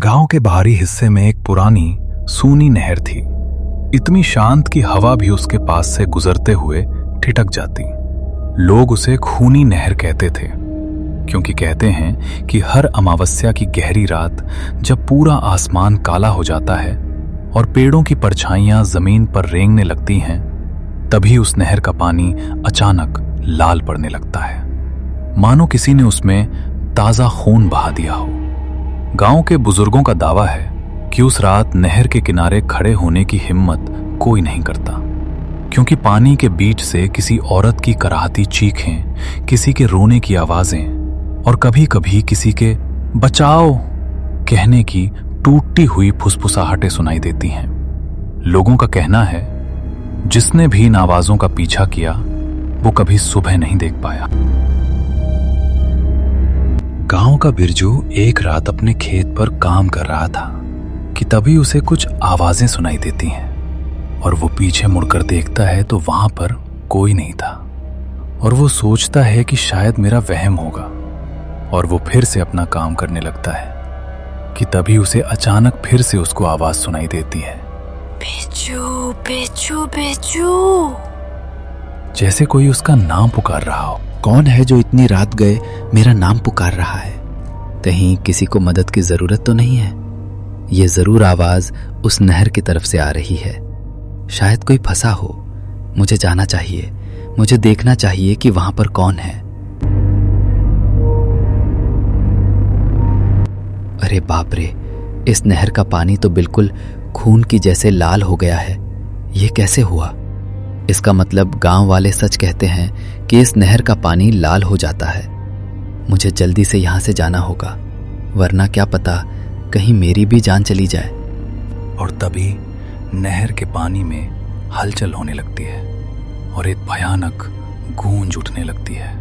गांव के बाहरी हिस्से में एक पुरानी सूनी नहर थी। इतनी शांत कि हवा भी उसके पास से गुजरते हुए ठिठक जाती। लोग उसे खूनी नहर कहते थे, क्योंकि कहते हैं कि हर अमावस्या की गहरी रात जब पूरा आसमान काला हो जाता है और पेड़ों की परछाइयां जमीन पर रेंगने लगती हैं, तभी उस नहर का पानी अचानक लाल पड़ने लगता है, मानो किसी ने उसमें ताजा खून बहा दिया हो। गांव के बुजुर्गों का दावा है कि उस रात नहर के किनारे खड़े होने की हिम्मत कोई नहीं करता, क्योंकि पानी के बीच से किसी औरत की कराहती चीखें, किसी के रोने की आवाजें और कभी कभी किसी के बचाओ कहने की टूटती हुई फुसफुसाहटें सुनाई देती हैं। लोगों का कहना है जिसने भी इन आवाजों का पीछा किया वो कभी सुबह नहीं देख पाया। गांव का बिरजू एक रात अपने खेत पर काम कर रहा था कि तभी उसे कुछ आवाजें सुनाई देती हैं और वो पीछे मुड़कर देखता है तो वहां पर कोई नहीं था और वो सोचता है कि शायद मेरा वहम होगा और वो फिर से अपना काम करने लगता है कि तभी उसे अचानक फिर से उसको आवाज सुनाई देती है, बिरजू बिरजू बिरजू, जैसे कोई उसका नाम पुकार रहा हो। कौन है जो इतनी रात गए मेरा नाम पुकार रहा है? कहीं किसी को मदद की जरूरत तो नहीं है? ये जरूर आवाज उस नहर की तरफ से आ रही है। शायद कोई फंसा हो। मुझे जाना चाहिए, मुझे देखना चाहिए कि वहां पर कौन है। अरे बाप रे, इस नहर का पानी तो बिल्कुल खून की जैसे लाल हो गया है। ये कैसे हुआ? इसका मतलब गांव वाले सच कहते हैं कि इस नहर का पानी लाल हो जाता है। मुझे जल्दी से यहां से जाना होगा, वरना क्या पता कहीं मेरी भी जान चली जाए। और तभी नहर के पानी में हलचल होने लगती है और एक भयानक गूंज उठने लगती है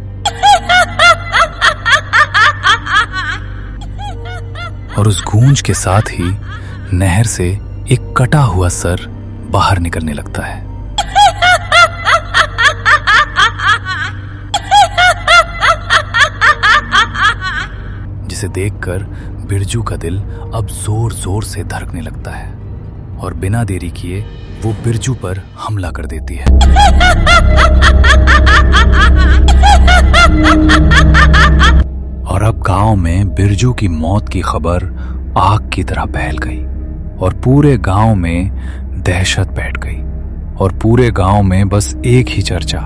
और उस गूंज के साथ ही नहर से एक कटा हुआ सर बाहर निकलने लगता है। जिसे देखकर बिरजू का दिल अब जोर जोर से धड़कने लगता है और बिना देरी किए वो बिरजू पर हमला कर देती है। और अब गांव में बिरजू की मौत की खबर आग की तरह फैल गई और पूरे गांव में दहशत बैठ गई और पूरे गांव में बस एक ही चर्चा,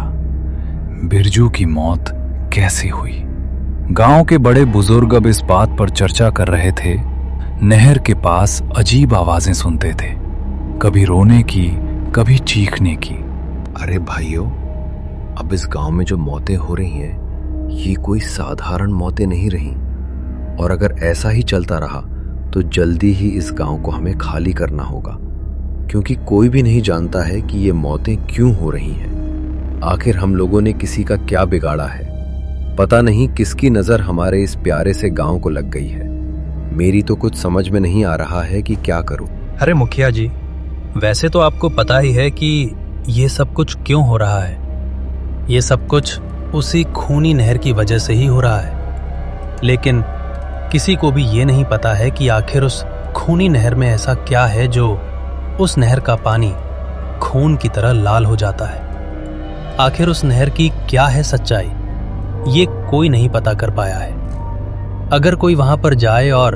बिरजू की मौत कैसे हुई। गांव के बड़े बुजुर्ग अब इस बात पर चर्चा कर रहे थे। नहर के पास अजीब आवाजें सुनते थे, कभी रोने की, कभी चीखने की। अरे भाइयों, अब इस गांव में जो मौतें हो रही हैं ये कोई साधारण मौतें नहीं रही, और अगर ऐसा ही चलता रहा तो जल्दी ही इस गांव को हमें खाली करना होगा, क्योंकि कोई भी नहीं जानता है कि ये मौतें क्यों हो रही हैं। आखिर हम लोगों ने किसी का क्या बिगाड़ा है? पता नहीं किसकी नजर हमारे इस प्यारे से गांव को लग गई है। मेरी तो कुछ समझ में नहीं आ रहा है कि क्या करूं। अरे मुखिया जी, वैसे तो आपको पता ही है कि ये सब कुछ क्यों हो रहा है। ये सब कुछ उसी खूनी नहर की वजह से ही हो रहा है, लेकिन किसी को भी ये नहीं पता है कि आखिर उस खूनी नहर में ऐसा क्या है जो उस नहर का पानी खून की तरह लाल हो जाता है। आखिर उस नहर की क्या है सच्चाई, ये कोई नहीं पता कर पाया है। अगर कोई वहां पर जाए और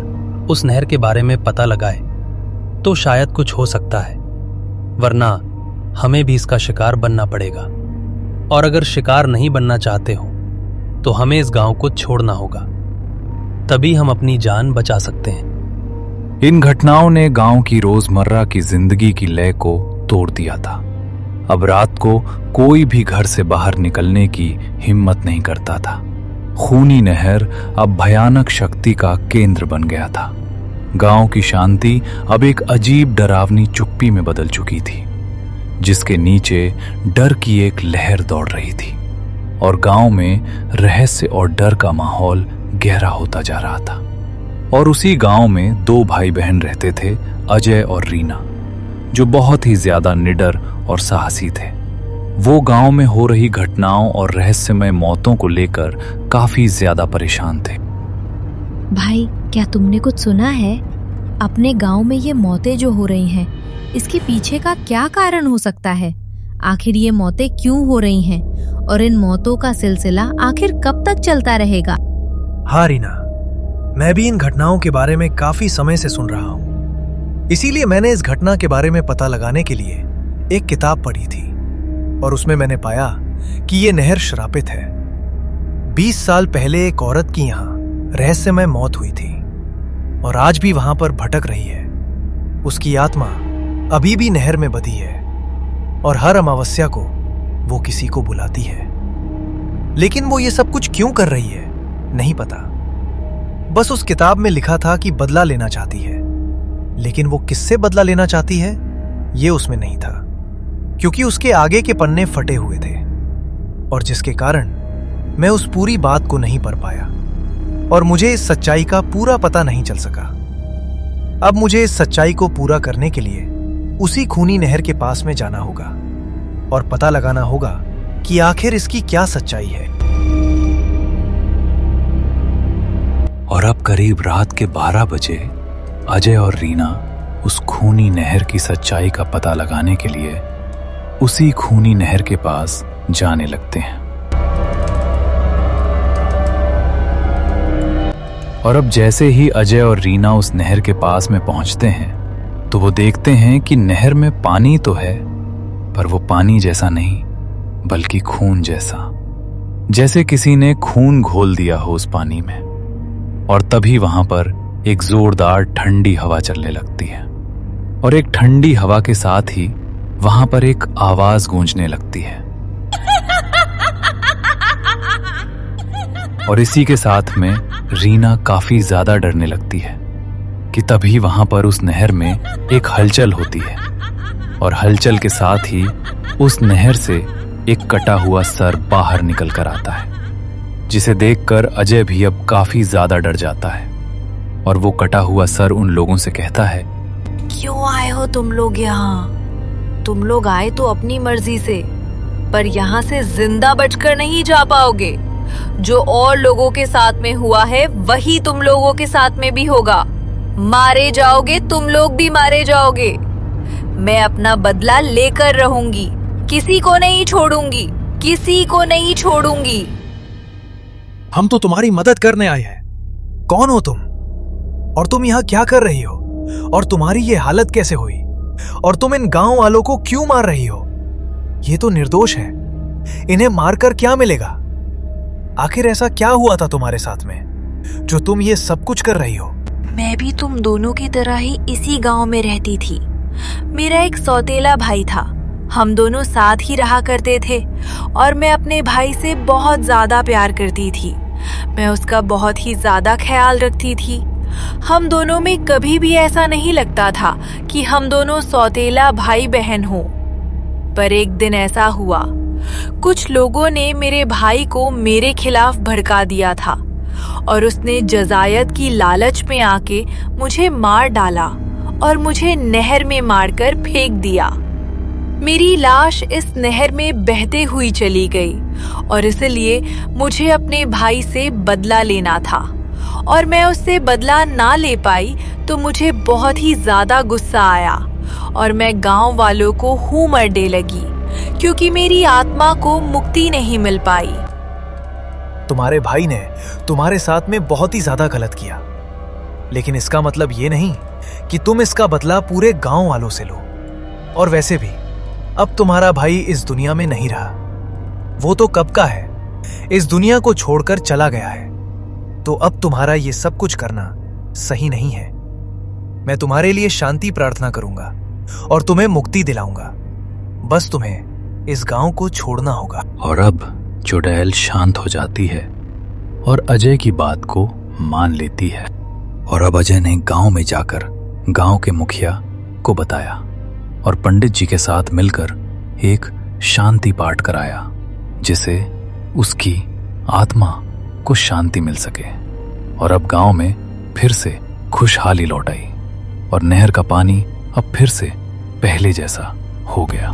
उस नहर के बारे में पता लगाए तो शायद कुछ हो सकता है, वरना हमें भी इसका शिकार बनना पड़ेगा। और अगर शिकार नहीं बनना चाहते हो तो हमें इस गांव को छोड़ना होगा, तभी हम अपनी जान बचा सकते हैं। इन घटनाओं ने गांव की रोजमर्रा की जिंदगी की लय को तोड़ दिया था। अब रात को कोई भी घर से बाहर निकलने की हिम्मत नहीं करता था। खूनी नहर अब भयानक शक्ति का केंद्र बन गया था। गांव की शांति अब एक अजीब डरावनी चुप्पी में बदल चुकी थी, जिसके नीचे डर की एक लहर दौड़ रही थी और गांव में रहस्य और डर का माहौल गहरा होता जा रहा था। और उसी गांव में दो भाई बहन रहते थे, अजय और रीना, जो बहुत ही ज्यादा निडर और साहसी थे। वो गांव में हो रही घटनाओं और रहस्यमय मौतों को लेकर काफी ज्यादा परेशान थे। भाई, क्या तुमने कुछ सुना है? अपने गांव में ये मौतें जो हो रही हैं, इसके पीछे का क्या कारण हो सकता है? आखिर ये मौतें क्यों हो रही हैं और इन मौतों का सिलसिला आखिर कब तक चलता रहेगा? हाँ रीना, मैं भी इन घटनाओं के बारे में काफी समय से सुन रहा हूँ। इसीलिए मैंने इस घटना के बारे में पता लगाने के लिए एक किताब पढ़ी थी और उसमें मैंने पाया कि ये नहर श्रापित है। 20 साल पहले एक औरत की यहाँ रहस्यमय मौत हुई थी और आज भी वहां पर भटक रही है। उसकी आत्मा अभी भी नहर में बधी है और हर अमावस्या को वो किसी को बुलाती है। लेकिन वो ये सब कुछ क्यों कर रही है नहीं पता। बस उस किताब में लिखा था कि बदला लेना चाहती है, लेकिन वो किससे बदला लेना चाहती है ये उसमें नहीं था, क्योंकि उसके आगे के पन्ने फटे हुए थे और जिसके कारण मैं उस पूरी बात को नहीं पढ़ पाया और मुझे इस सच्चाई का पूरा पता नहीं चल सका। अब मुझे इस सच्चाई को पूरा करने के लिए उसी खूनी नहर के पास में जाना होगा और पता लगाना होगा कि आखिर इसकी क्या सच्चाई है। और अब करीब रात के 12 बजे अजय और रीना उस खूनी नहर की सच्चाई का पता लगाने के लिए उसी खूनी नहर के पास जाने लगते हैं। और अब जैसे ही अजय और रीना उस नहर के पास में पहुंचते हैं तो वो देखते हैं कि नहर में पानी तो है, पर वो पानी जैसा नहीं बल्कि खून जैसा, जैसे किसी ने खून घोल दिया हो उस पानी में। और तभी वहां पर एक जोरदार ठंडी हवा चलने लगती है और एक ठंडी हवा के साथ ही वहां पर एक आवाज गूंजने लगती है और इसी के साथ में रीना काफी ज्यादा डरने लगती है कि तभी वहां पर उस नहर में एक हलचल होती है और हलचल के साथ ही उस नहर से एक कटा हुआ सर बाहर निकल कर आता है, जिसे देखकर अजय भी अब काफी ज्यादा डर जाता है और वो कटा हुआ सर उन लोगों से कहता है, क्यों आए हो तुम लोग यहाँ? तुम लोग आए तो अपनी मर्जी से, पर यहाँ से जिंदा बचकर नहीं जा पाओगे। जो और लोगों के साथ में हुआ है वही तुम लोगों के साथ में भी होगा। मारे जाओगे, तुम लोग भी मारे जाओगे। मैं अपना बदला लेकर रहूंगी, किसी को नहीं छोड़ूंगी, किसी को नहीं छोड़ूंगी। हम तो तुम्हारी मदद करने आए हैं। कौन हो तुम? और तुम यहाँ क्या कर रही हो? और तुम्हारी ये हालत कैसे हुई? और तुम इन गांव वालों को क्यों मार रही हो? ये तो निर्दोष है, इन्हें मारकर क्या मिलेगा? आखिर ऐसा क्या हुआ था तुम्हारे साथ में जो तुम ये सब कुछ कर रही हो? मैं भी तुम दोनों की तरह ही इसी गांव में रहती थी। मेरा एक सौतेला भाई था, हम दोनों साथ ही रहा करते थे और मैं अपने भाई से बहुत ज्यादा प्यार करती थी। मैं उसका बहुत ही ज्यादा ख्याल रखती थी। हम दोनों में कभी भी ऐसा नहीं लगता था कि हम दोनों सौतेला भाई बहन हो। पर एक दिन ऐसा हुआ, कुछ लोगों ने मेरे भाई को मेरे खिलाफ भड़का दिया था और उसने जजायत की लालच में आके मुझे मार डाला और मुझे नहर में मारकर फेंक दिया। मेरी लाश इस नहर में बहते हुई चली गई और इसलिए मुझे अपने भाई से बदला लेना था और मैं उससे बदला ना ले पाई तो मुझे बहुत ही ज्यादा गुस्सा आया और मैं गांव वालों को हूँ मरने लगी क्योंकि मेरी आत्मा को मुक्ति नहीं मिल पाई। तुम्हारे भाई ने तुम्हारे साथ में बहुत ही ज्यादा गलत किया, लेकिन इसका मतलब ये नहीं कि तुम इसका बदला पूरे गांव वालों से लो। और वैसे भी अब तुम्हारा भाई इस दुनिया में नहीं रहा, वो तो कब का है, इस दुनिया को छोड़कर चला गया है। तो अब तुम्हारा ये सब कुछ करना सही नहीं है। मैं तुम्हारे लिए शांति प्रार्थना करूंगा और तुम्हें मुक्ति दिलाऊंगा। बस तुम्हें इस गांव को छोड़ना होगा। और अब चुड़ैल शांत हो जाती है और अजय की बात को मान लेती है। और अब अजय ने गांव में जाकर गांव के मुखिया को बताया और पंडित जी के साथ मिलकर एक शांति पाठ कराया, जिससे उसकी आत्मा को शांति मिल सके। और अब गांव में फिर से खुशहाली लौट आई और नहर का पानी अब फिर से पहले जैसा हो गया।